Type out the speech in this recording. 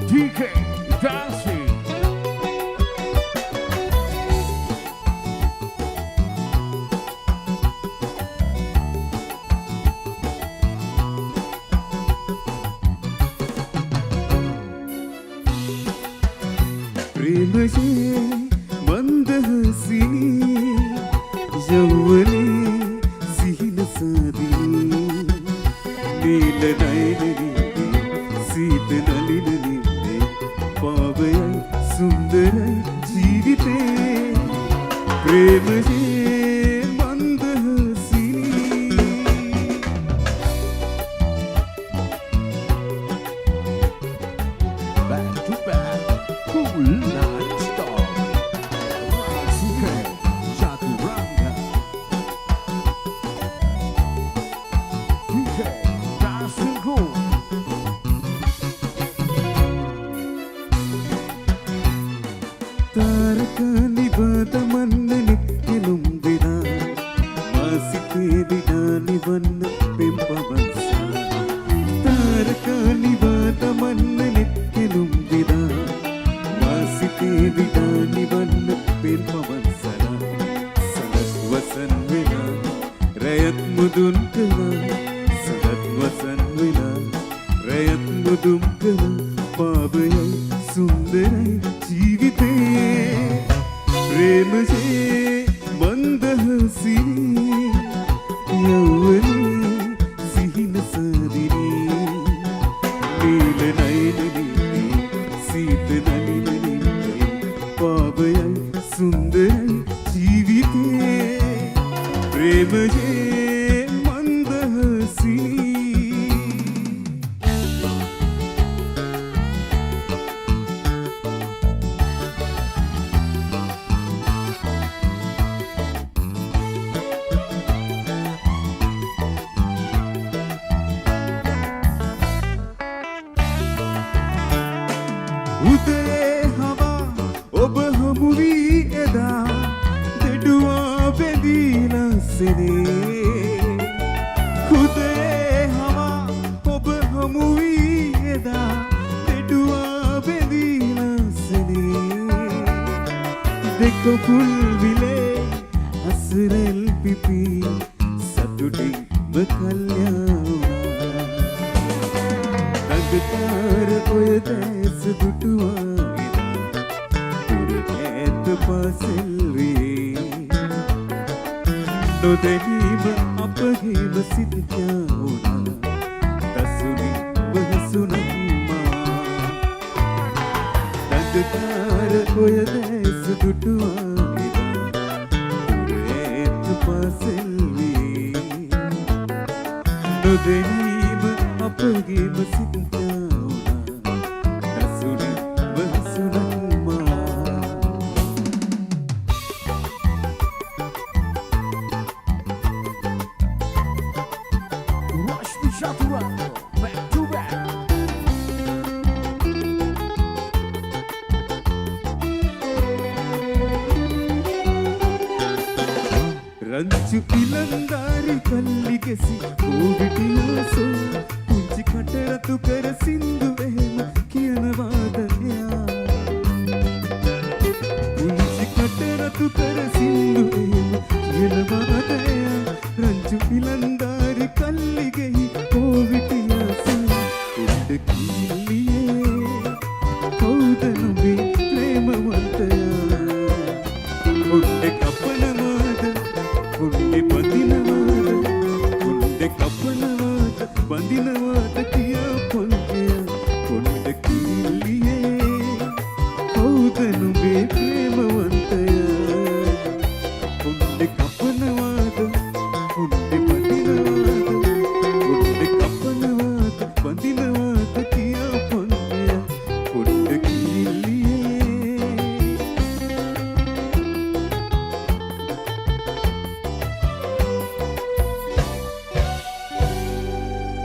DK dancing. प्रेमजे मंदहसिनी यौवने सिहिन सादिनी नील नयननी सीत नलिनी पावय सुंदर जीविते प्रेमजे Back to back, cool non-stop. Rasuke, Chaturanga. DK dancing cool. तारकानि बादमन्न निक्किलुम दिना मासिके दिनानि वन्न पेंपवंसा तारकानि बादमन्न निक्किलुम दिना मासिके दिनानि वन्न पेंपवंसा सदत वसन विना रयत मुदुन कला सदत वसन विना रयत मुदुन कला पावय सुंदर जीविते प्रेमजे मंदहसिनी यौवने सिहिन सादिनी नील नयननी सीत नलिनी पावय सुंदर जीविते प्रेमजे मंदहसिनी उदय हवा ඔබ හමු වී එදා දෙඩුවා බැඳීලා සෙනේ උදේ හවා ඔබ හමු වී එදා දෙඩුවා බැඳීලා සෙනේ දෙක පුල් විලේ අසරල් පිපි සතුටින්ම කල්යාණා නගකාර ඔය දැස දුටුවා පාසෙල්වේ නොදැනීම අපගේම සිත කෑවුණා දසුනි වහසුනම්මා නගකාර ඔය දැස දුටුවා ඒත් පාසෙල්වේ නොදැනීම අපගේම සිත කෑවුණා දසුනි වහසුනම්මා Chaturanga, back to back. රංචු ඉලන්දාරි කල්ලි කෙසි කෝවිටිලාසෝ පුංචි කටරතු කර සින්දු එහෙම කියනවාදයා පුංචි කටරතු කර සින්දු එහෙම කියනවාදයා රංචු ඉලන්දාරි කල්ලි ගෙහි කෝවිටිලාසෝ උඩ කිල්ලියේ කවුද නුඹේ ප්‍රේමවන්තයා උඩ කපනවාද උඩ බඳිනවාද උඩ කපනවාද බඳිනවාද